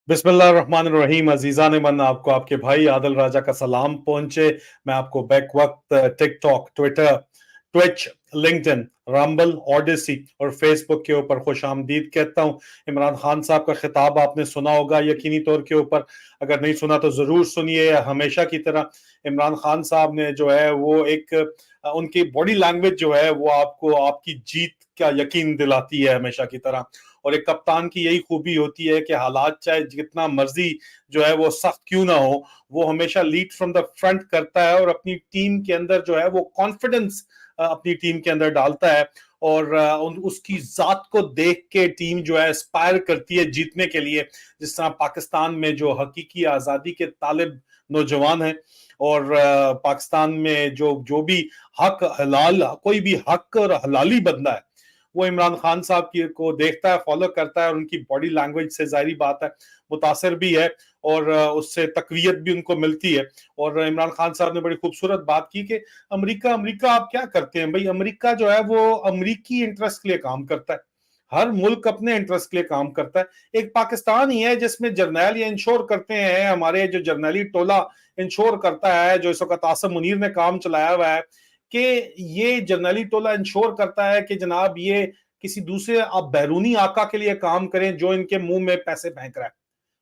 बिस्मिल्लाहिर्रहमानिर्रहीम। अजीज़ान मन, आपको आपके भाई आदिल राजा का सलाम पहुंचे। मैं आपको बैक वक्त TikTok, Twitter, Twitch, LinkedIn, rumble, Odyssey और फेसबुक के ऊपर खुश आमदीद कहता हूं। इमरान खान साहब का खिताब आपने सुना होगा यकीनी तौर के ऊपर, अगर नहीं सुना तो जरूर सुनिए। हमेशा की तरह इमरान खान साहब ने जो है वो एक उनकी बॉडी लैंग्वेज जो है वो आपको आपकी जीत का यकीन दिलाती है हमेशा की तरह। और एक कप्तान की यही खूबी होती है कि हालात चाहे जितना मर्जी जो है वो सख्त क्यों ना हो, वो हमेशा लीड फ्रॉम द फ्रंट करता है और अपनी टीम के अंदर जो है वो कॉन्फिडेंस अपनी टीम के अंदर डालता है। और उसकी जात को देख के टीम जो है एस्पायर करती है जीतने के लिए। जिस तरह पाकिस्तान में जो हकीकी आज़ादी के तालिब नौजवान हैं, और पाकिस्तान में जो जो भी हक हलाल, कोई भी हक और हलाली बंदा है, वो इमरान खान साहब की को देखता है, फॉलो करता है, और उनकी बॉडी लैंग्वेज से जाहिर बात है मुतासर भी है, और उससे तकवीयत भी उनको मिलती है। और इमरान खान साहब ने बड़ी खूबसूरत बात की कि अमेरिका अमेरिका आप क्या करते हैं भाई। अमेरिका जो है वो अमेरिकी इंटरेस्ट के लिए काम करता है। हर मुल्क अपने इंटरेस्ट के लिए काम करता है। एक पाकिस्तान ही है जिसमें जर्नैल ये इंश्योर करते हैं, हमारे जो जर्नैली टोला इंश्योर करता है, जो इस वक्त आसिम मुनीर ने काम चलाया हुआ है, कि ये जर्नैली टोला इंश्योर करता है कि जनाब ये किसी दूसरे आप बैरूनी आका के लिए काम करें जो इनके मुंह में पैसे फेंक रहा है,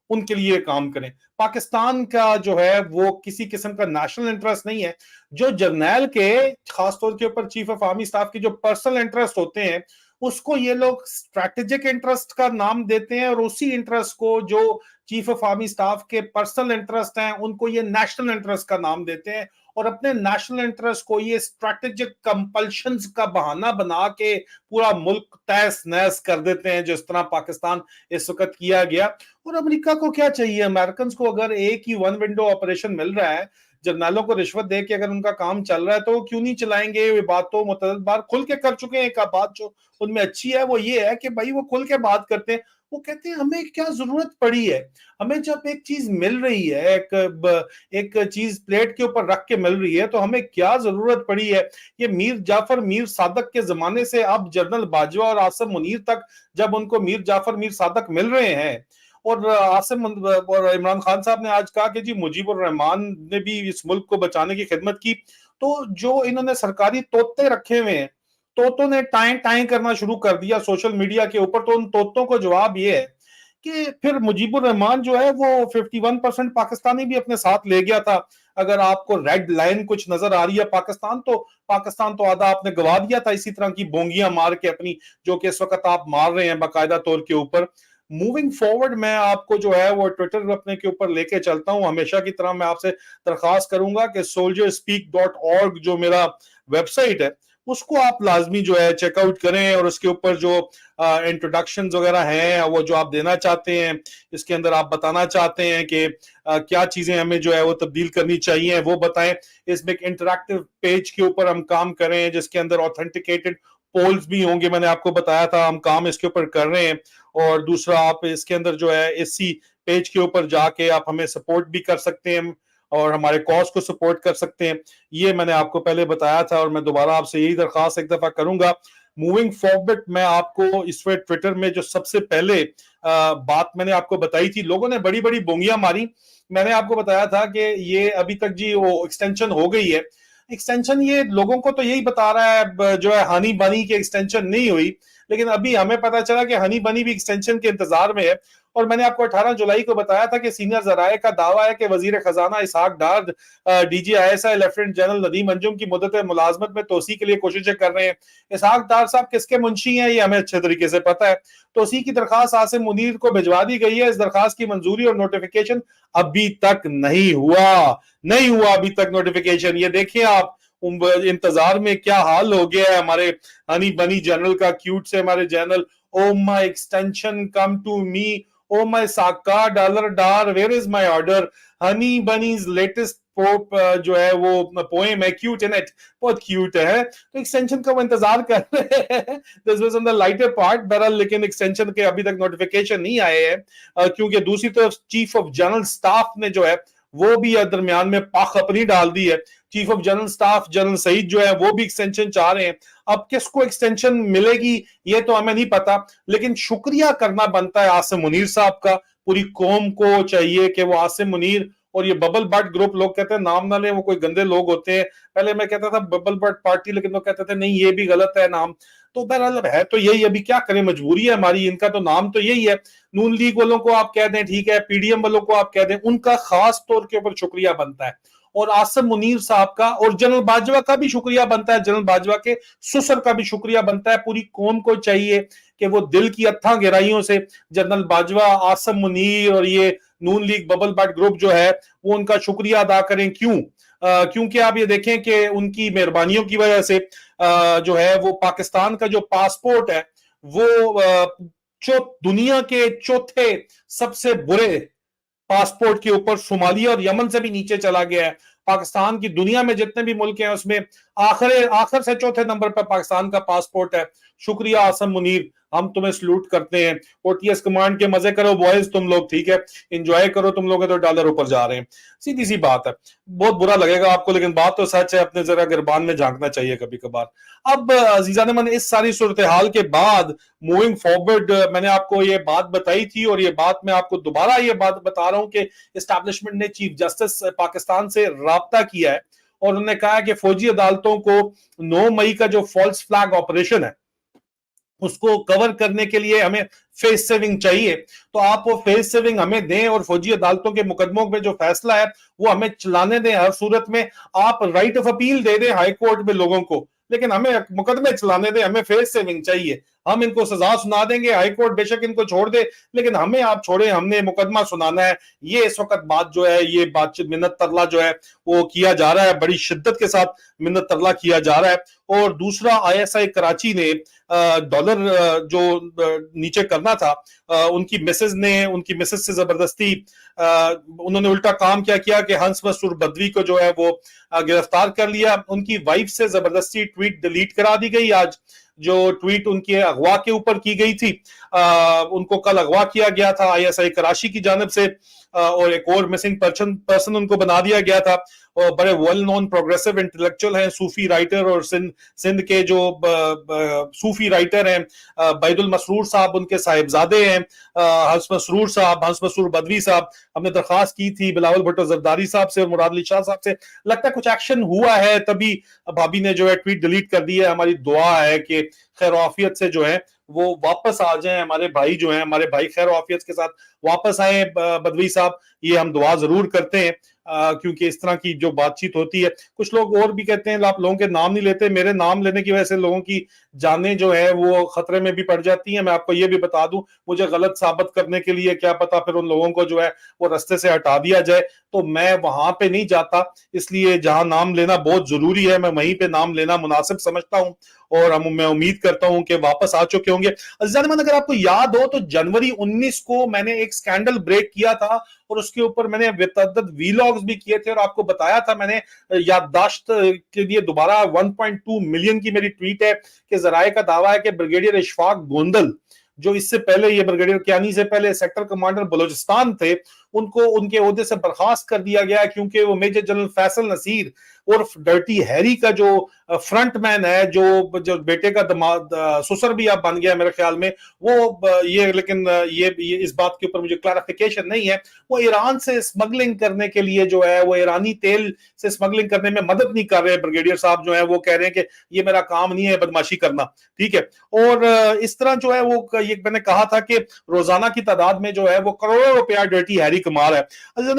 उनके लिए काम करें। पाकिस्तान का जो है वो किसी किस्म का नेशनल इंटरेस्ट नहीं है। जो जर्नैल के खासतौर के ऊपर चीफ ऑफ आर्मी स्टाफ के जो पर्सनल इंटरेस्ट होते हैं, उसको ये लोग स्ट्रैटेजिक इंटरेस्ट का नाम देते हैं, और उसी इंटरेस्ट को जो चीफ ऑफ आर्मी स्टाफ के पर्सनल इंटरेस्ट हैं उनको ये नेशनल इंटरेस्ट का नाम देते हैं। और अपने नेशनल इंटरेस्ट को ये स्ट्रैटेजिक कंपल्शंस का बहाना बना के पूरा मुल्क तहस नहस कर देते हैं, जिस तरह पाकिस्तान इस वक्त किया गया। और अमेरिका को क्या चाहिए? अमेरिकन को अगर एक ही वन विंडो ऑपरेशन मिल रहा है, जर्नैलों को रिश्वत दे के अगर उनका काम चल रहा है, तो वो क्यों नहीं चलाएंगे? ये बात तो मुतअद्दिद बार खुल के कर चुके हैं। एक बात जो उनमें अच्छी है वो ये है कि भाई वो खुल के बात करते हैं। वो कहते हैं हमें क्या जरूरत पड़ी है, हमें जब एक चीज मिल रही है, एक चीज प्लेट के ऊपर रख के मिल रही है, तो हमें क्या जरूरत पड़ी है? ये मीर जाफर मीर सादक के जमाने से अब जनरल बाजवा और आसिम मुनीर तक, जब उनको मीर जाफर मीर सादक मिल रहे हैं, और आसिम और इमरान खान साहब ने आज कहा कि जी मुजीबुर रहमान ने भी इस मुल्क को बचाने की खिदमत की, तो जो इन्होंने सरकारी तोते रखे हुए हैं, तोतों ने टाएं टाएं करना शुरू कर दिया सोशल मीडिया के ऊपर, तो उन तोतों को जवाब ये है कि फिर मुजीबुर रहमान जो है वो 51% पाकिस्तानी भी अपने साथ ले गया था। अगर आपको रेड लाइन कुछ नजर आ रही है पाकिस्तान तो आधा आपने गवा दिया था इसी तरह की बोंगियां मार के अपनी, जो कि इस वक्त आप मार रहे हैं बाकायदा तौर के ऊपर। मूविंग फॉरवर्ड मैं आपको जो है वो ट्विटर अपने के ऊपर लेके चलता हूं। हमेशा की तरह मैं आपसे दरखास्त करूंगा कि soldierspeak.org जो मेरा वेबसाइट है, उसको आप लाजमी जो है चेकआउट करें, और उसके ऊपर जो इंट्रोडक्शन वगैरह हैं वो जो आप देना चाहते हैं, इसके अंदर आप बताना चाहते हैं कि क्या चीजें हमें जो है वो तब्दील करनी चाहिए, वो बताएं। इसमें एक इंटरेक्टिव पेज के ऊपर हम काम करें जिसके अंदर ऑथेंटिकेटेड पोल्स भी होंगे। मैंने आपको बताया था हम काम इसके ऊपर कर रहे हैं। और दूसरा, आप इसके अंदर जो है इसी पेज के ऊपर जाके आप हमें सपोर्ट भी कर सकते हैं और हमारे कॉज को सपोर्ट कर सकते हैं। ये मैंने आपको पहले बताया था, और मैं दोबारा आपसे यही दरखास्त एक दफा करूंगा। मूविंग फॉरवर्ड मैं आपको इस वे ट्विटर में जो सबसे पहले बात मैंने आपको बताई थी, लोगों ने बड़ी बड़ी बोंगियां मारी। मैंने आपको बताया था कि ये अभी तक जी वो एक्सटेंशन हो गई है। एक्सटेंशन ये लोगों को तो यही बता रहा है जो है हनी बनी की एक्सटेंशन नहीं हुई, लेकिन अभी हमें पता चला कि हनी बनी भी एक्सटेंशन के इंतजार में है। और मैंने आपको 18 जुलाई को बताया था कि सीनियर जराये का दावा है कि वजीर खजाना इसहाक डार DGISI lieutenant general Nadeem Anjum की मुद्दत मुलाजमत में तोसी के लिए कोशिशें कर रहे हैं। इसहाक डार साहब किसके मुंशी हैं ये हमें अच्छे तरीके से पता है। तोसी की दरखास्त आसिम मुनीर को भिजवा दी गई है। इस दरखास्त की मंजूरी और नोटिफिकेशन अभी तक नहीं हुआ अभी तक नोटिफिकेशन। ये देखिए आप, इंतजार में क्या हाल हो गया है हमारे हनी बनी जनरल का, क्यूट से हमारे general. Oh my extension come to me, oh my साका डॉलर डार, where is my order. Honey bunny's latest pop जो है वो पोएम है क्यूट इन इट, बहुत क्यूट है। तो एक्सटेंशन का वो इंतजार कर रहे हैं। This was on the lighter part बहरहाल, लेकिन एक्सटेंशन के अभी तक नोटिफिकेशन नहीं आए हैं, क्योंकि दूसरी तरफ चीफ ऑफ जनरल स्टाफ ने जो है वो भी दरमियान में पाख अपनी डाल दी है। Chief of general staff general Saeed जो है वो भी एक्सटेंशन चाह रहे हैं। अब किसको एक्सटेंशन मिलेगी ये तो हमें नहीं पता, लेकिन शुक्रिया करना बनता है आसिम मुनीर साहब का, पूरी कौम को चाहिए कि वो आसिम मुनीर और ये बबल बट ग्रुप, लोग कहते हैं नाम ना लें, वो कोई गंदे लोग होते हैं, पहले मैं कहता था बबल बट पार्टी, लेकिन लोग कहते थे नहीं ये भी गलत है नाम, तो बहरहाल है तो यही, अभी क्या करें, मजबूरी है हमारी, इनका तो नाम तो यही है। नून लीग वालों को आप कह दें ठीक है, पीडीएम वालों को आप कह दें, उनका खास तौर के ऊपर शुक्रिया बनता है, और आसिम मुनीर साहब का और जनरल बाजवा का भी शुक्रिया बनता है, जनरल बाजवा के ससुर का भी शुक्रिया बनता है। पूरी कौम को चाहिए कि वो दिल की अत्था गहराइयों से जनरल बाजवा, आसिम मुनीर और ये नून लीग बबल बट ग्रुप जो है वो उनका शुक्रिया अदा करें। क्यों? क्योंकि आप ये देखें कि उनकी मेहरबानियों की वजह से जो है वो पाकिस्तान का जो पासपोर्ट है वो दुनिया के चौथे सबसे बुरे पासपोर्ट के ऊपर सोमालिया और यमन से भी नीचे चला गया है। पाकिस्तान की दुनिया में जितने भी मुल्क हैं उसमें आखिर से चौथे नंबर पर पाकिस्तान का पासपोर्ट है। शुक्रिया आसिम मुनीर, हम तुम्हें सलूट करते हैं। ओटीएस कमांड के मजे करो बॉयज तुम लोग, ठीक है, एंजॉय करो तुम लोग, तो डॉलर ऊपर जा रहे हैं, सीधी सी बात है। बहुत बुरा लगेगा आपको, लेकिन बात तो सच है, अपने जरा गिरबान में झांकना चाहिए कभी कभार। अब अजीजा ने, मैंने इस सारी सूरत हाल के बाद मूविंग फॉरवर्ड, मैंने आपको ये बात बताई थी और ये बात मैं आपको दोबारा ये बात बता रहा हूं कि एस्टैब्लिशमेंट ने चीफ जस्टिस पाकिस्तान से राब्ता किया है और उन्होंने कहा कि फौजी अदालतों को 9 मई का जो फॉल्स फ्लैग ऑपरेशन है उसको कवर करने के लिए हमें फेस सेविंग चाहिए, तो आप वो फेस सेविंग हमें दें और फौजी अदालतों के मुकदमों में जो फैसला है वो हमें चलाने दें। हर सूरत में आप राइट ऑफ अपील दे दें हाई कोर्ट में लोगों को, लेकिन हमें मुकदमे चलाने दें, हमें फेस सेविंग चाहिए। हम इनको सजा सुना देंगे, हाई कोर्ट बेशक इनको छोड़ दे, लेकिन हमें आप छोड़े, हमने मुकदमा सुनाना है। ये इस वक्त बात जो है, ये बातचीत मिन्नत तरला जो है वो किया जा रहा है, बड़ी शिद्दत के साथ मिन्नत तरला किया जा रहा है। और दूसरा, आईएसआई कराची ने डॉलर जो नीचे करना था, उनकी मिसेज से जबरदस्ती उन्होंने उल्टा काम क्या किया कि हंस मसूर बदवी को जो है वो गिरफ्तार कर लिया। उनकी वाइफ से जबरदस्ती ट्वीट डिलीट करा दी गई। आज जो ट्वीट उनके अगवा के ऊपर की गई थी, उनको कल अगवा किया गया था आईएसआई कराची की जानिब से, और एक और मिसिंग पर्सन उनको बना दिया गया था। और बड़े वेल नोन प्रोग्रेसिव इंटेलेक्चुअल हैं, सूफी राइटर, और सिंध के जो सूफी राइटर हैं बैदुल मसरूर साहब उनके साहिबजादे हैं, हंस मसरूर साहब, हंस मसरूर बदवी साहब। हमने दरखास्त की थी बिलावल भुट्टो जरदारी साहब से और मुराद अली शाह साहब से, लगता है कुछ एक्शन हुआ है, तभी भाभी ने जो है ट्वीट डिलीट कर दी है। हमारी दुआ है कि खैर आफियत से जो है वो वापस आ जाएं, हमारे भाई जो हैं, हमारे भाई खैर आफियत के साथ वापस आए बदवी साहब, ये हम दुआ जरूर करते हैं। क्योंकि इस तरह की जो बातचीत होती है, कुछ लोग और भी कहते हैं आप लोगों के नाम नहीं लेते, मेरे नाम लेने की वजह से लोगों की जानें जो है वो खतरे में भी पड़ जाती हैं। मैं आपको ये भी बता दूं, मुझे गलत साबित करने के लिए क्या पता फिर उन लोगों को जो है वो रास्ते से हटा दिया जाए, तो मैं वहां पे नहीं जाता। इसलिए जहां नाम लेना बहुत जरूरी है, मैं वहीं पे नाम लेना मुनासिब समझता हूं, और मैं उम्मीद करता हूं कि वापस आ चुके होंगे। अगर आपको याद हो तो जनवरी 19 को मैंने एक स्कैंडल ब्रेक किया था और उसके ऊपर मैंने वितद्दत वीलॉग्स भी किए थे, और आपको बताया था, मैंने याददाश्त के लिए दोबारा 1.2 मिलियन की मेरी ट्वीट है कि जराए का दावा है कि ब्रिगेडियर इशफाक गोंदल, जो इससे पहले, ये ब्रिगेडियर कियानी से पहले सेक्टर कमांडर बलोचिस्तान थे, उनको उनके ओहदे से बर्खास्त कर दिया गया क्योंकि वो मेजर जनरल फैसल नसीर उर्फ डर्टी हैरी का जो फ्रंट मैन है, जो बेटे का दमाद ससुर भी अब बन गया मेरे ख्याल में, वो ये, लेकिन ये इस बात के ऊपर मुझे क्लैरिफिकेशन नहीं है, वो ईरान से स्मगलिंग करने के लिए जो है वो ईरानी तेल से स्मगलिंग करने में मदद नहीं कर रहे। ब्रिगेडियर साहब जो है वो कह रहे हैं कि ये मेरा काम नहीं है बदमाशी करना, ठीक है। और इस तरह जो है वो, ये मैंने कहा था कि रोजाना की तादाद में जो है वो करोड़ों रुपया डर्टी हैरी कमाल है।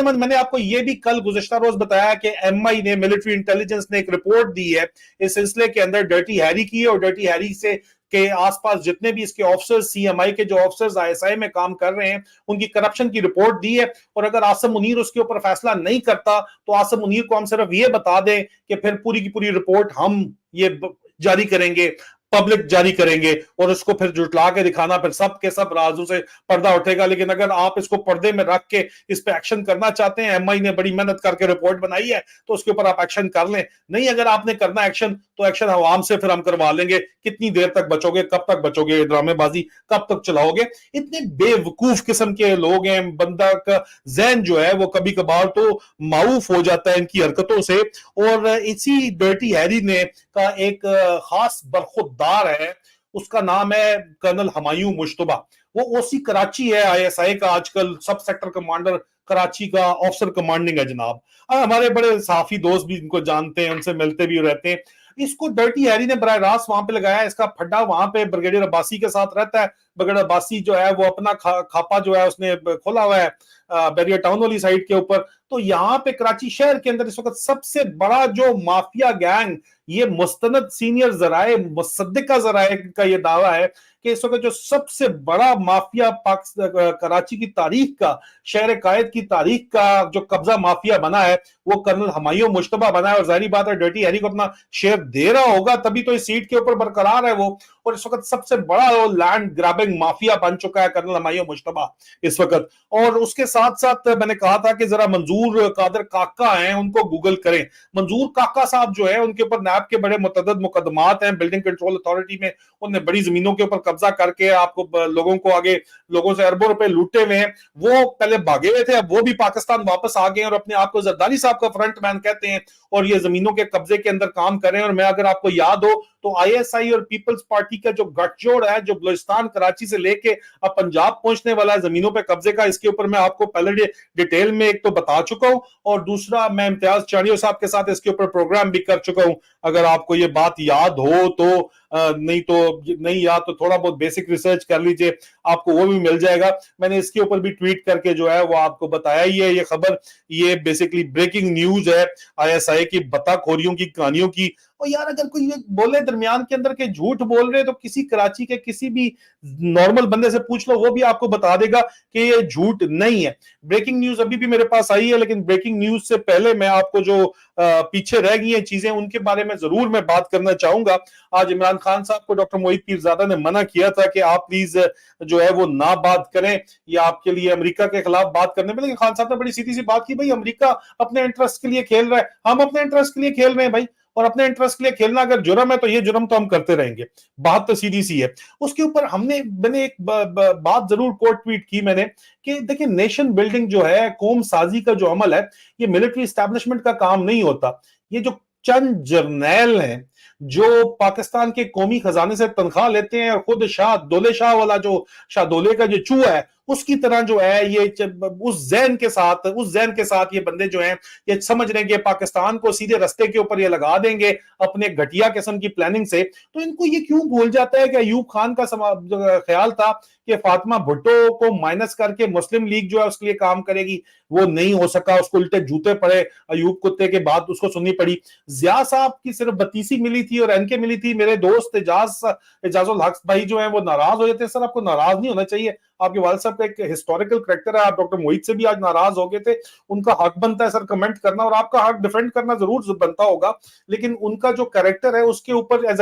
मैंने आपको ये भी कल गुज़श्ता रोज बताया कि एमआई ने, मिलिट्री इंटेलिजेंस ने एक रिपोर्ट दी है इस सिलसिले के अंदर डर्टी हैरी की, और डर्टी हैरी से के आसपास जितने भी इसके ऑफिसर्स, सीएमआई के जो ऑफिसर्स आईएसआई में काम कर रहे हैं, उनकी करप्शन की रिपोर्ट दी है। और अगर आसिम मुनीर उसके ऊपर फैसला नहीं करता तो आसिम मुनीर को हम सिर्फ ये बता दें कि फिर पूरी की पूरी रिपोर्ट हम ये जारी करेंगे, पब्लिक जारी करेंगे, और उसको फिर जुटला के दिखाना, फिर सब के सब राजों से पर्दा उठेगा। लेकिन अगर आप इसको पर्दे में रख के इस पे एक्शन करना चाहते हैं, एमआई ने बड़ी मेहनत करके रिपोर्ट बनाई है, तो उसके ऊपर आप एक्शन कर लें। नहीं, अगर आपने करना एक्शन, तो एक्शन आवाम से फिर हम करवा लेंगे। कितनी देर तक बचोगे, कब तक बचोगे, ड्रामेबाजी कब तक चलाओगे? इतने बेवकूफ किस्म के लोग हैं, बंदा का जहन जो है वो कभी कभार तो माऊफ हो जाता है इनकी हरकतों से। और इसी डर्टी हैरी ने का एक खास बरखुरदार है, उसका नाम है कर्नल हमायूं मुश्तबा। वो ओसी कराची है आईएसआई का, आजकल सब सेक्टर कमांडर कराची का ऑफिसर कमांडिंग है जनाब। हमारे बड़े साफी दोस्त भी इनको जानते हैं, उनसे मिलते भी रहते हैं। इसको डर्टी हैरी ने बराह रास्त वहां पे लगाया, इसका फड्डा वहां पे ब्रिगेडियर अब्बासी के साथ रहता है। ब्रिगेडियर अब्बासी जो है वो अपना खापा जो है उसने खोला हुआ है बैरियर टाउन वाली साइड के ऊपर। तो यहाँ पे कराची शहर के अंदर इस वक्त सबसे बड़ा जो माफिया गैंग, ये मुस्तनद सीनियर जराए मुसद्दिका जराए का ये दावा है कि इस वक्त जो सबसे बड़ा माफिया कराची की तारीख का, शहर कायद की तारीख का जो कब्जा माफिया बना है वो कर्नल हमायूं मुश्तबा बना है। और जाहिर बात है डर्टी हैरी को अपना शेयर दे रहा होगा तभी तो इस सीट के ऊपर बरकरार है वो। और इस वक्त सबसे बड़ा वो लैंड ग्रैबिंग माफिया बन चुका है कर्नल हमायूं मुश्तबा इस वक्त। और उसके साथ साथ मैंने कहा था कि जरा मंजूर कादर काका हैं उनको गूगल करें। मंजूर काका साहब जो है उनके ऊपर नैब के बड़े मुतअद्दिद मुकदमात हैं, बिल्डिंग कंट्रोल अथॉरिटी में उन्होंने बड़ी जमीनों के ऊपर कब्जा करके आपको लोगों को आगे लोगों से अरबों रुपए लूटे हुए हैं। वो पहले भागे हुए थे, अब वो भी पाकिस्तान वापस आ गए और अपने आप को जरदारी साहब का फ्रंट मैन कहते हैं और ये जमीनों के कब्जे के अंदर काम कर रहे हैं। और मैं अगर आपको याद हो तो आईएसआई और पीपल्स पार्टी का जो गठजोड़ है, जो बलूचिस्तान कराची से लेके अब पंजाब पहुंचने वाला है जमीनों पे कब्जे का, इसके ऊपर मैं आपको पहले डिटेल में एक तो बता चुका हूं और दूसरा मैं इम्तियाज चाणियो साहब के साथ इसके ऊपर प्रोग्राम भी कर चुका हूं। अगर आपको ये बात याद हो तो नहीं याद तो थोड़ा बहुत बेसिक रिसर्च कर लीजिए, आपको वो भी मिल जाएगा। मैंने इसके ऊपर भी ट्वीट करके जो है वो आपको बताया ही है। ये खबर ये बेसिकली ब्रेकिंग न्यूज है आईएसआई की बताखोरियों की कहानियों की। और यार अगर कोई बोले दरमियान के अंदर के झूठ बोल रहे तो किसी कराची के किसी भी नॉर्मल बंदे से पूछ लो, वो भी आपको बता देगा कि ये झूठ नहीं है। ब्रेकिंग न्यूज अभी भी मेरे पास आई है, लेकिन ब्रेकिंग न्यूज से पहले मैं आपको जो पीछे रह गई हैं चीजें उनके बारे में जरूर मैं बात करना चाहूंगा। आज इमरान खान साहब को डॉक्टर मोहित पीरजादा ने मना किया था कि आप प्लीज जो है वो ना बात करें, या आपके लिए अमेरिका के खिलाफ बात करने में। लेकिन खान साहब ने बड़ी सीधी सी बात की, भाई अमेरिका अपने इंटरेस्ट के लिए खेल रहा है, हम अपने इंटरेस्ट के लिए खेल रहे हैं भाई। और अपने इंटरेस्ट के लिए खेलना अगर जुर्म है तो ये जुर्म तो हम करते रहेंगे, बात तो सीधी सी है। उसके ऊपर मैंने एक बात जरूर कोट ट्वीट की मैंने कि देखिए नेशन बिल्डिंग जो है, कौम साजी का जो अमल है, ये मिलिट्री एस्टैब्लिशमेंट का काम नहीं होता। ये जो चंद जर्नैल हैं जो पाकिस्तान के कौमी खजाने से तनख्वाह लेते हैं और खुद शाह दौले शाह वाला जो शाह दौले का जो चूहा है उसकी तरह जो है ये उस जहन के साथ ये बंदे जो हैं ये समझ रहे हैं कि पाकिस्तान को सीधे रास्ते के ऊपर ये लगा देंगे अपने घटिया किस्म की प्लानिंग से। तो इनको ये क्यों भूल जाता है कि अयूब खान का ख्याल था कि फातिमा भुट्टो को माइनस करके मुस्लिम लीग जो है उसके लिए काम करेगी, वो नहीं हो सका, उसको उल्टे जूते पड़े, अयूब कुत्ते के बाद उसको सुननी पड़ी। जिया साहब की सिर्फ 32 मिली थी और एनके मिली थी। मेरे दोस्त एजाजुल हक भाई जो है वो नाराज हो जाते हैं। सर आपको नाराज नहीं होना चाहिए, आपके वालिद साहब का एक हिस्टोरिकल करैक्टर है, आप डॉक्टर मोहित से भी आज नाराज हो गए थे, उनका हक बनता है सर कमेंट करना और आपका हक डिफेंड करना जरूर बनता होगा। लेकिन उनका जो कैरेक्टर है उसके ऊपर एज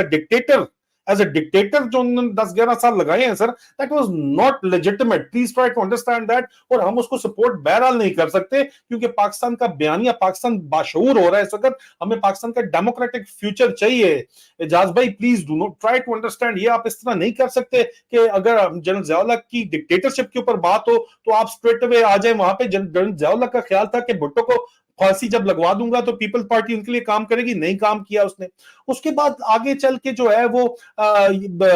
अ डिक्टेटर जो उन्होंने 10-11 साल लगाए हैं sir, that was not legitimate, please try to understand that. और हम उसको सपोर्ट बहरहाल नहीं कर सकते क्योंकि पाकिस्तान का बयानिया, पाकिस्तान बाशऊर हो रहा है इस वक्त, हमें पाकिस्तान का डेमोक्रेटिक फ्यूचर चाहिए। एजाज भाई please do not try to understand, ये आप इस तरह नहीं कर सकते कि अगर जनरल ज़िया-उल-हक की डिक्टेटरशिप के ऊपर बात हो तो आप स्ट्रेट अवे आ जाए वहां पे। जनरल ज़िया-उल-हक का ख्याल था कि भुट्टो को फांसी जब लगवा दूंगा तो पीपल्स पार्टी उनके लिए काम करेगी, नहीं काम किया उसने। उसके बाद आगे चल के जो है वो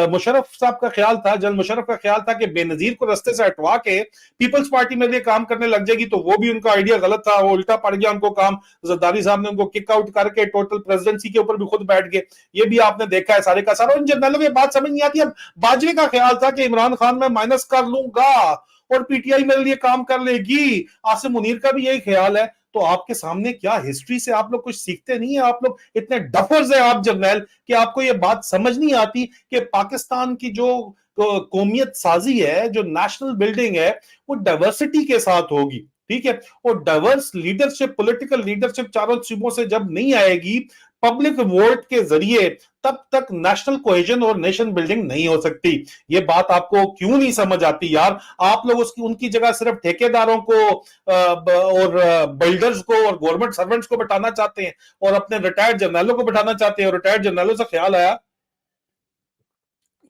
मुशर्रफ साहब का ख्याल था, जनरल मुशर्रफ का ख्याल था कि बेनजीर को रास्ते से हटवा के पीपल्स पार्टी में लिए काम करने लग जाएगी, तो वो भी उनका आइडिया गलत था, वो उल्टा पड़ गया उनको काम। जरदारी साहब ने उनको किक आउट करके टोटल प्रेसिडेंसी के ऊपर भी खुद बैठ गए, ये भी आपने देखा है सारे का सारा। इन जनरलों की बात समझ नहीं आती। अब बाजवे का ख्याल था कि इमरान खान मैं माइनस कर लूंगा और पीटीआई मेरे लिए काम कर लेगी, आसिम मुनीर का भी यही ख्याल है। तो आपके सामने क्या हिस्ट्री से आप लोग कुछ सीखते नहीं है? आप लोग इतने डफर्स हैं आप जर्नैल कि आपको ये बात समझ नहीं आती कि पाकिस्तान की जो कौमियत साजी है, जो नेशनल बिल्डिंग है, वो डाइवर्सिटी के साथ होगी, ठीक है। और डाइवर्स लीडरशिप, पॉलिटिकल लीडरशिप चारों सूबों से जब नहीं आएगी पब्लिक वोट के जरिए, तब तक नेशनल कोहेजन और नेशन बिल्डिंग नहीं हो सकती। ये बात आपको क्यों नहीं समझ आती यार? आप लोग उनकी जगह सिर्फ ठेकेदारों को और बिल्डर्स को और गवर्नमेंट सर्वेंट्स को बैठाना चाहते हैं और अपने रिटायर्ड जर्नलों को बैठाना चाहते हैं। और रिटायर्ड जर्नलों से ख्याल आया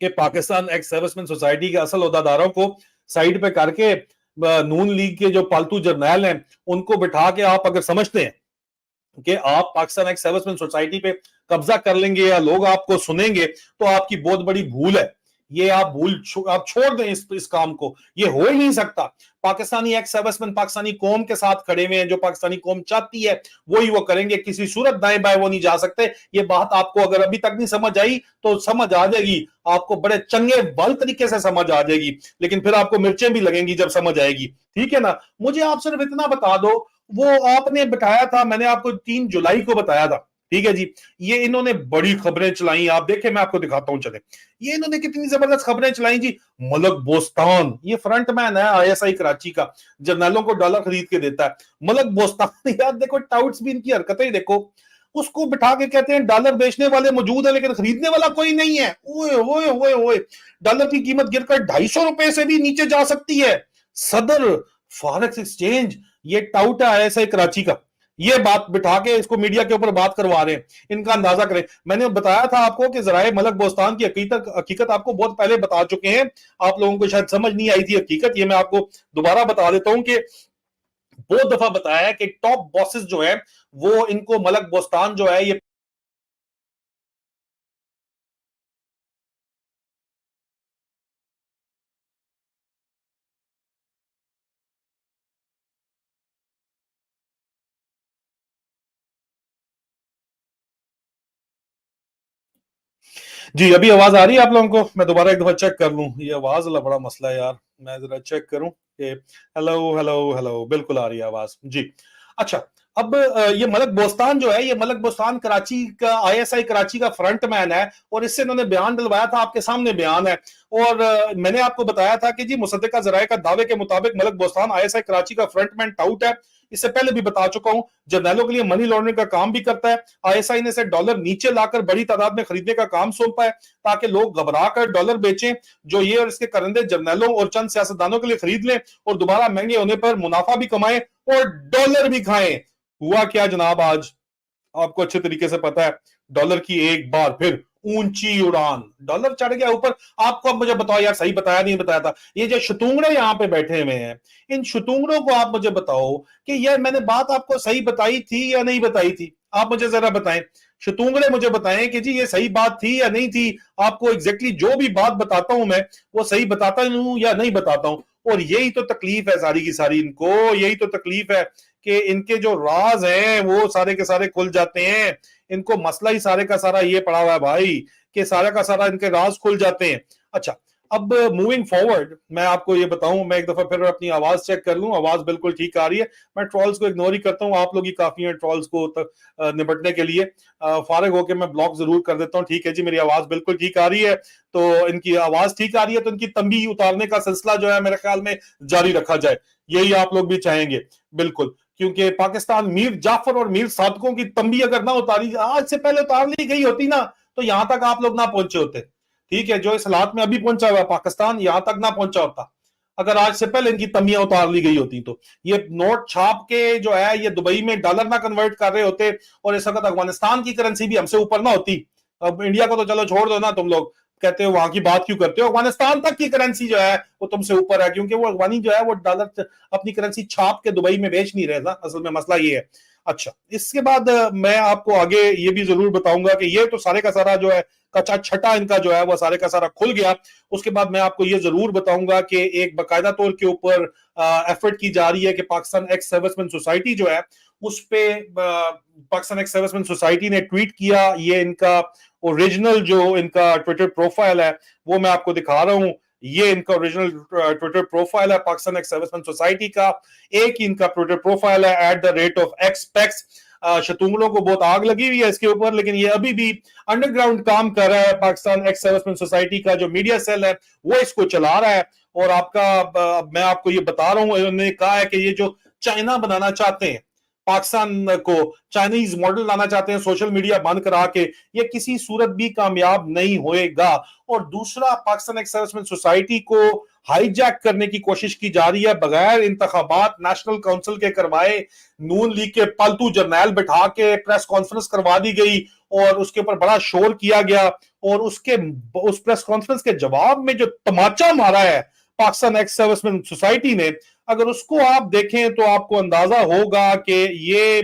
कि पाकिस्तान एक्स सर्विसमैन सोसाइटी के असल ओहदेदारों को साइड पे करके नून लीग के जो पालतू जर्नैल हैं उनको बिठा के आप अगर समझते हैं कि आप पाकिस्तान एक्स सर्विसमैन सोसाइटी पे कब्जा कर लेंगे या लोग आपको सुनेंगे, तो आपकी बहुत बड़ी भूल है। یہ آپ چھوڑ دیں اس کام کو, یہ ہو ہی نہیں سکتا. پاکستانی ایکس سروسمین پاکستانی قوم کے ساتھ کھڑے ہوئے ہیں, جو پاکستانی قوم چاہتی ہے وہی وہ کریں گے, کسی صورت دائیں بائیں وہ نہیں جا سکتے. یہ بات آپ کو اگر ابھی تک نہیں سمجھ آئی تو سمجھ آ جائے گی, آپ کو بڑے چنگے بل طریقے سے سمجھ آ جائے گی, لیکن پھر آپ کو مرچیں بھی لگیں گی جب سمجھ آئے گی, ٹھیک ہے نا. مجھے آپ صرف اتنا بتا دو, وہ آپ نے بتایا تھا, میں نے آپ کو 3 جولائی کو بتایا تھا, ٹھیک ہے جی, یہ انہوں نے بڑی خبریں چلائیں, آپ دیکھیں میں آپ کو دکھاتا ہوں, چلیں یہ انہوں نے کتنی زبردست خبریں چلائیں جی. ملک بوستان, یہ فرنٹ مین ہے آئی ایس آئی کراچی کا, جرنیلوں کو ڈالر خرید کے دیتا ہے. ملک بوستان, یار دیکھو ٹاؤٹس بھی ان کی حرکتیں دیکھو, اس کو بٹھا کے کہتے ہیں ڈالر بیچنے والے موجود ہیں لیکن خریدنے والا کوئی نہیں ہے. اوئے اوئے اوئے اوئے, ڈالر کی قیمت گر کر 250 روپے سے بھی نیچے جا سکتی ہے. صدر فارکس ایکسچینج, یہ ٹاؤٹ ہے آئی ایس آئی کراچی کا, یہ بات بٹھا کے اس کو میڈیا کے اوپر بات کروا رہے ہیں. ان کا اندازہ کریں, میں نے بتایا تھا آپ کو کہ ذرائع ملک بوستان کی حقیقت آپ کو بہت پہلے بتا چکے ہیں, آپ لوگوں کو شاید سمجھ نہیں آئی تھی حقیقت. یہ میں آپ کو دوبارہ بتا دیتا ہوں کہ بہت دفعہ بتایا ہے کہ ٹاپ باسز جو ہے وہ ان کو ملک بوستان جو ہے یہ جی. ابھی آواز آ رہی ہے آپ لوگوں کو؟ میں دوبارہ ایک دفعہ چیک کر لوں, یہ آواز اللہ بڑا مسئلہ ہے یار, میں ذرا چیک کروں کہ ہیلو ہیلو ہیلو, بالکل آ رہی ہے آواز جی. اچھا, اب یہ ملک بوستان جو ہے, یہ ملک بوستان کراچی کا آئی ایس آئی کراچی کا فرنٹ مین ہے, اور اس سے انہوں نے بیان دلوایا تھا, آپ کے سامنے بیان ہے. اور میں نے آپ کو بتایا تھا کہ جی مصدقہ ذرائع کا دعوے کے مطابق ملک بوستان آئی ایس آئی کراچی کا فرنٹ مین ٹاؤٹ ہے. اس سے پہلے بھی بتا چکا ہوں, جرنیلوں کے لیے منی لانڈرنگ کا کام بھی کرتا ہے. آئی ایس آئی نے اسے ڈالر نیچے لا کر بڑی تعداد میں خریدنے کا کام سونپا ہے تاکہ لوگ گھبرا کر ڈالر بیچیں, جو یہ اور اس کے کرندے جرنیلوں اور چند سیاستدانوں کے لیے خرید لیں اور دوبارہ مہنگے ہونے پر منافع بھی کمائیں اور ڈالر بھی کھائیں. ہوا کیا جناب, آج آپ کو اچھے طریقے سے پتا ہے, ڈالر کی ایک بار پھر اونچی اڑان, ڈالر چڑھ گیا اوپر. آپ کو اب مجھے بتاؤ یار, صحیح بتایا نہیں بتایا تھا, یہ جو شتونگڑے یہاں پہ بیٹھے ہوئے ہیں, ان شتونگڑوں کو آپ مجھے بتاؤ کہ یہ میں نے بات آپ کو صحیح بتائی تھی یا نہیں بتائی تھی, آپ مجھے ذرا بتائیں. شتونگڑے مجھے بتائیں کہ جی یہ صحیح بات تھی یا نہیں تھی. آپ کو ایگزیکٹلی جو بھی بات بتاتا ہوں میں وہ صحیح بتاتا ہوں یا نہیں بتاتا ہوں. اور یہی تو تکلیف ہے ساری کی ساری, ان کو یہی تو تکلیف ہے کہ ان کے جو راز ہیں وہ سارے کے سارے کھل جاتے ہیں. ان کو مسئلہ ہی سارے کا سارا یہ پڑا ہوا ہے بھائی کہ سارا کا سارا ان کے راز کھل جاتے ہیں. اچھا, اب موونگ فارورڈ میں آپ کو یہ بتاؤں, میں ایک دفعہ پھر اپنی آواز چیک کر لوں, آواز بالکل ٹھیک آ رہی ہے. میں ٹرولز کو اگنور ہی کرتا ہوں, آپ لوگ ہی کافی ہیں ٹرولز کو نپٹنے کے لیے. فارغ ہو کے میں بلاک ضرور کر دیتا ہوں. ٹھیک ہے جی, میری آواز بالکل ٹھیک آ رہی ہے, تو ان کی آواز ٹھیک آ رہی ہے تو ان کی تنبیہ اتارنے کا سلسلہ جو ہے میرے خیال میں جاری رکھا جائے, یہی آپ لوگ بھی چاہیں گے بالکل, کیونکہ پاکستان میر جعفر اور میر صادقوں کی تنبیہ اگر نہ اتاری آج سے پہلے اتار لی گئی ہوتی نا, تو یہاں تک آپ لوگ نہ پہنچے ہوتے. ٹھیک ہے, جو اس حالات میں ابھی پہنچا ہوا پاکستان, یہاں تک نہ پہنچا ہوتا اگر آج سے پہلے ان کی تنبیہ اتار لی گئی ہوتی. تو یہ نوٹ چھاپ کے جو ہے یہ دبئی میں ڈالر نہ کنورٹ کر رہے ہوتے, اور اس وقت افغانستان کی کرنسی بھی ہم سے اوپر نہ ہوتی. اب انڈیا کو تو چلو چھوڑ دو نا, تم لوگ کہتے ہو وہاں کی بات کیوں کرتے ہو, افغانستان تک کی کرنسی جو ہے وہ تم سے اوپر ہے, کیونکہ وہ افغانی جو ہے وہ ڈالر اپنی کرنسی چھاپ کے دبئی میں بیچ نہیں رہے نا, اصل میں مسئلہ یہ ہے. اچھا, اس کے بعد میں آپ کو آگے یہ بھی ضرور بتاؤں گا کہ یہ تو سارے کا سارا جو ہے کچا چھٹا ان کا جو ہے وہ سارے کا سارا کھل گیا. اس کے بعد میں آپ کو یہ ضرور بتاؤں گا کہ ایک باقاعدہ طور کے اوپر ایفرٹ کی جا رہی ہے کہ پاکستان ایکس سروسمین سوسائٹی جو ہے اس پہ, پاکستان ایکس سروسمین سوسائٹی نے ٹویٹ کیا, یہ ان کا اوریجنل جو ان کا ٹویٹر پروفائل ہے وہ میں آپ کو دکھا رہا ہوں. یہ ان کا اوریجنل ٹویٹر پروفائل ہے پاکستان ایکس سروسمین سوسائٹی کا, ایک ہی ان کا ٹویٹر پروفائل ہے @XPEX. شتونگڑوں کو بہت آگ لگی ہوئی ہے اس کے اوپر, لیکن یہ ابھی بھی انڈر گراؤنڈ کام کر رہا ہے. پاکستان ایکس سروسمین سوسائٹی کا جو میڈیا سیل ہے وہ اس کو چلا رہا ہے, اور آپ کا میں آپ کو یہ بتا رہا ہوں, انہوں نے کہا ہے کہ یہ جو چائنا بنانا چاہتے ہیں, پاکستان کو چائنیز ماڈل لانا چاہتے ہیں سوشل میڈیا بند کرا کے, یہ کسی صورت بھی کامیاب نہیں ہوئے گا. اور دوسرا, پاکستان ایکس سروسمین سوسائٹی کو ہائی جیک کرنے کی کوشش کی جا رہی ہے بغیر انتخابات نیشنل کونسل کے کروائے. نون لیگ کے پالتو جرنیل بٹھا کے پریس کانفرنس کروا دی گئی اور اس کے اوپر بڑا شور کیا گیا, اور اس پریس کانفرنس کے جواب میں جو تماچا مارا ہے پاکستان ایکس سروسمین سوسائٹی نے, اگر اس کو آپ دیکھیں تو آپ کو اندازہ ہوگا کہ یہ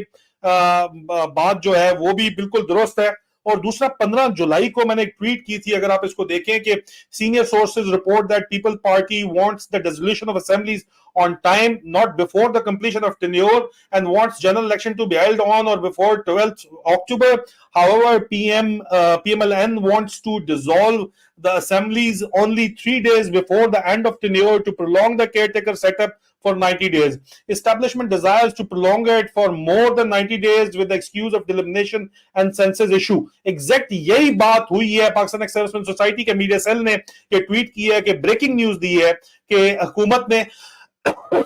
بات جو ہے وہ بھی بالکل درست ہے. اور دوسرا 15 جولائی کو میں نے ایک ٹویٹ کی تھی, اگر آپ اس کو دیکھیں, کہ senior sources report that people party wants the dissolution of assemblies on time, not before the completion of tenure, and wants general election to be held on or before 12th October. However, PMLN wants to dissolve the assemblies only 3 days before the end of tenure to prolong the caretaker setup for 90 days. Establishment desires to prolong it for more than 90 days with the excuse of delimitation and census issue. Exact یہی بات ہوئی ہے. Pakistan x سروسمین society کے media cell نے یہ tweet کی ہے کہ بریکنگ نیوز دی ہے کہ حکومت نے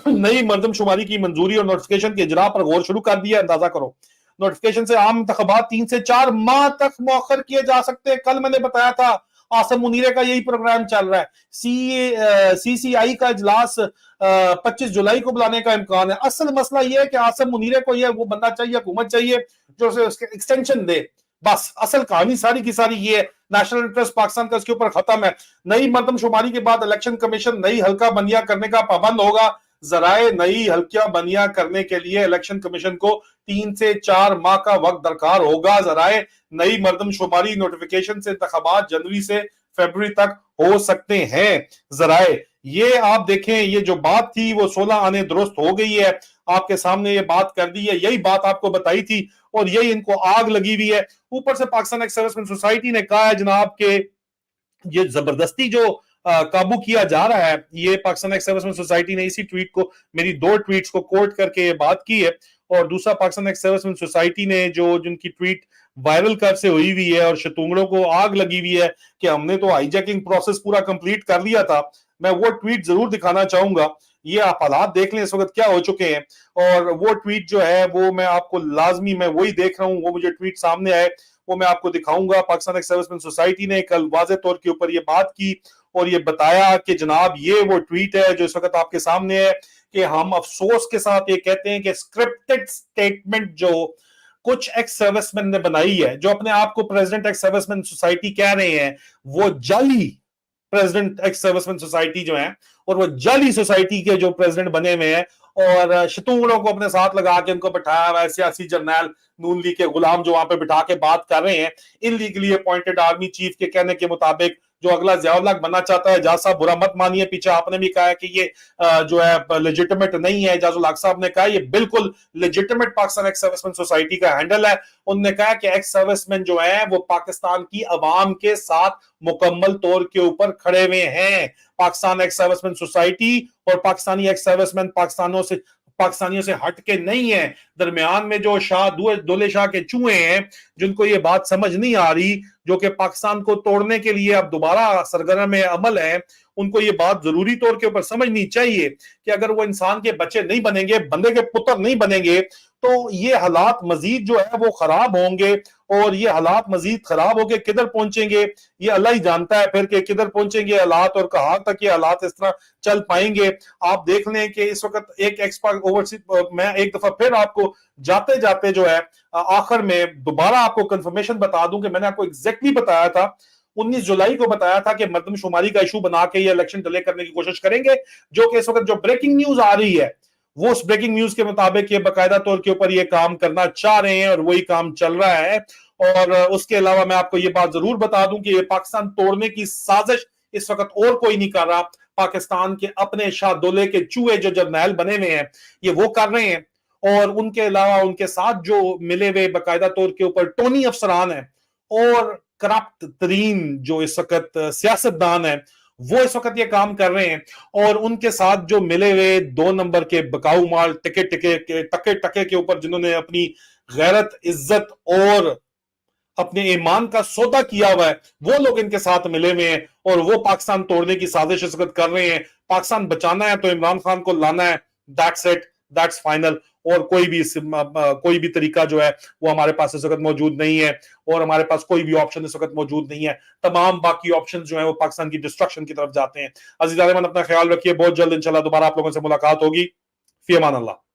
نئی مردم شماری کی منظوری اور نوٹیفکیشن کے اجرا پر غور شروع کر دیا. اندازہ کرو, نوٹیفکیشن سے عام انتخابات 3 سے 4 ماہ تک مؤخر کیے جا سکتے ہیں. کل میں نے بتایا تھا عاصم منیرے کا یہی پروگرام چل رہا ہے. سی سی آئی کا اجلاس 25 جولائی کو بلانے کا امکان ہے. اصل مسئلہ یہ ہے کہ عاصم منیرے کو یہ وہ بندہ چاہیے, حکومت چاہیے جو اسے اس کے ایکسٹینشن دے. بس اصل کہانی ساری کی ساری یہ ہے. نیشنل انٹرسٹ پاکستان کا اس کے اوپر ختم ہے. نئی مردم شماری کے بعد الیکشن کمیشن نئی حلقہ بندیاں کرنے کا پابند ہوگا. ذرائع نئی حلقیاں بندیاں کرنے کے لیے الیکشن کمیشن کو 3 سے 4 ماہ کا وقت درکار ہوگا. ذرائع نئی مردم شماری نوٹیفیکیشن سے انتخابات جنوری سے فیبروری تک ہو سکتے ہیں. ذرائع یہ آپ دیکھیں, یہ جو بات تھی وہ 16 آنے درست ہو گئی ہے. آپ کے سامنے یہ بات کر دی ہے, یہی بات آپ کو بتائی تھی اور یہی ان کو آگ لگی ہوئی ہے. اوپر سے پاکستان ایکس سروسمین سوسائٹی نے کہا ہے جناب کہ یہ زبردستی جو قابو کیا جا رہا ہے, یہ پاکستان ایکس سروسمین سوسائٹی نے اسی ٹویٹ کو, میری 2 ٹویٹس کو کوٹ کر کے یہ بات کی ہے. اور دوسرا پاکستان ایکس سروسمین سوسائٹی نے جو جن کی ٹویٹ وائرل کر سے ہوئی ہوئی ہے اور شتونگڑوں کو آگ لگی ہوئی ہے کہ ہم نے تو ہائی جیکنگ پروسیس پورا کمپلیٹ کر لیا تھا. میں وہ ٹویٹ ضرور دکھانا چاہوں گا. یہ آپ حالات دیکھ لیں اس وقت کیا ہو چکے ہیں. اور وہ ٹویٹ جو ہے وہ میں آپ کو لازمی, میں وہی دیکھ رہا ہوں, وہ مجھے ٹویٹ سامنے آئے وہ میں آپ کو دکھاؤں گا. پاکستان ایکس سروسمین سوسائٹی نے کل واضح طور کے اوپر یہ بات کی اور یہ بتایا کہ جناب یہ وہ ٹویٹ ہے جو اس وقت آپ کے سامنے ہے کہ ہم افسوس کے ساتھ یہ کہتے ہیں کہ اسکرپٹڈ سٹیٹمنٹ جو کچھ ایکس سروس مین نے بنائی ہے, جو اپنے آپ کو پریزیڈنٹ ایکس سروس مین سوسائٹی کہہ رہے ہیں, وہ جعلی پریزیڈنٹ ایکس سروس مین سوسائٹی جو ہیں اور وہ جعلی سوسائٹی کے جو پریزیڈنٹ بنے ہوئے ہیں اور شتونگڑوں کو اپنے ساتھ لگا کے ان کو بٹھایا ہوا ہے, سیاسی جرنیل نون لیگ کے غلام جو وہاں پہ بٹھا کے بات کر رہے ہیں. ان لیگلی اپوائنٹڈ آرمی چیف کے کہنے کے مطابق جو اگلا ضیاء الحق بننا چاہتا ہے, جاز صاحب برا مت مانیے, پیچھے آپ نے بھی کہا ہے کہ یہ جو ہے لیجیٹمیٹ نہیں ہے. جاز الحق صاحب نے کہا یہ بالکل لیجیٹمیٹ پاکستان ایکس سروس مین سوسائٹی کا ہینڈل ہے. انہوں نے کہا کہ ایکس سروس مین جو ہیں وہ پاکستان کی عوام کے ساتھ مکمل طور کے اوپر کھڑے ہوئے ہیں. پاکستان ایکس سروس مین سوسائٹی اور پاکستانی ایکس سروس مین پاکستانیوں سے ہٹ کے نہیں ہیں. درمیان میں جو دولے شاہ کے چوہے ہیں جن کو یہ بات سمجھ نہیں آ رہی, جو کہ پاکستان کو توڑنے کے لیے اب دوبارہ سرگرم عمل ہے, ان کو یہ بات ضروری طور کے اوپر سمجھنی چاہیے کہ اگر وہ انسان کے بچے نہیں بنیں گے, بندے کے پتر نہیں بنیں گے, تو یہ حالات مزید جو ہے وہ خراب ہوں گے. اور یہ حالات مزید خراب ہو کے کدھر پہنچیں گے یہ اللہ ہی جانتا ہے پھر کہ کدھر پہنچیں گے حالات اور کہاں تک یہ حالات اس طرح چل پائیں گے. آپ دیکھ لیں کہ اس وقت ایک ایکسپرٹ اوورسیز, میں ایک دفعہ پھر آپ کو جاتے جاتے جو ہے آخر میں دوبارہ آپ کو کنفرمیشن بتا دوں کہ میں نے آپ کو ایگزیکٹلی بتایا تھا 19 جولائی کو بتایا تھا کہ مردم شماری کا ایشو بنا کے یہ الیکشن ڈیلے کرنے کی کوشش کریں گے, جو کہ اس وقت جو بریکنگ نیوز آ رہی ہے وہ اس بریکنگ نیوز کے مطابق یہ باقاعدہ طور کے اوپر یہ کام کرنا چاہ رہے ہیں اور وہی کام چل رہا ہے. اور اس کے علاوہ میں آپ کو یہ بات ضرور بتا دوں کہ یہ پاکستان توڑنے کی سازش اس وقت اور کوئی نہیں کر رہا. پاکستان کے اپنے شاہ دولے کے چوہے جو جرنیل بنے ہوئے ہیں یہ وہ کر رہے ہیں, اور ان کے علاوہ ان کے ساتھ جو ملے ہوئے باقاعدہ طور کے اوپر ٹونی افسران ہیں اور کرپٹ ترین جو اس وقت سیاستدان ہیں وہ اس وقت یہ کام کر رہے ہیں. اور ان کے ساتھ جو ملے ہوئے 2 نمبر کے بکاؤ مال ٹکے کے اوپر جنہوں نے اپنی غیرت, عزت اور اپنے ایمان کا سودا کیا ہوا ہے, وہ لوگ ان کے ساتھ ملے ہوئے ہیں اور وہ پاکستان توڑنے کی سازش اس وقت کر رہے ہیں. پاکستان بچانا ہے تو عمران خان کو لانا ہے, that's it, that's final. اور کوئی بھی طریقہ جو ہے وہ ہمارے پاس اس وقت موجود نہیں ہے, اور ہمارے پاس کوئی بھی آپشن اس وقت موجود نہیں ہے. تمام باقی آپشن جو ہیں وہ پاکستان کی ڈسٹرکشن کی طرف جاتے ہیں. عزیزان اپنا خیال رکھیے, بہت جلد انشاءاللہ دوبارہ آپ لوگوں سے ملاقات ہوگی. فی امان اللہ.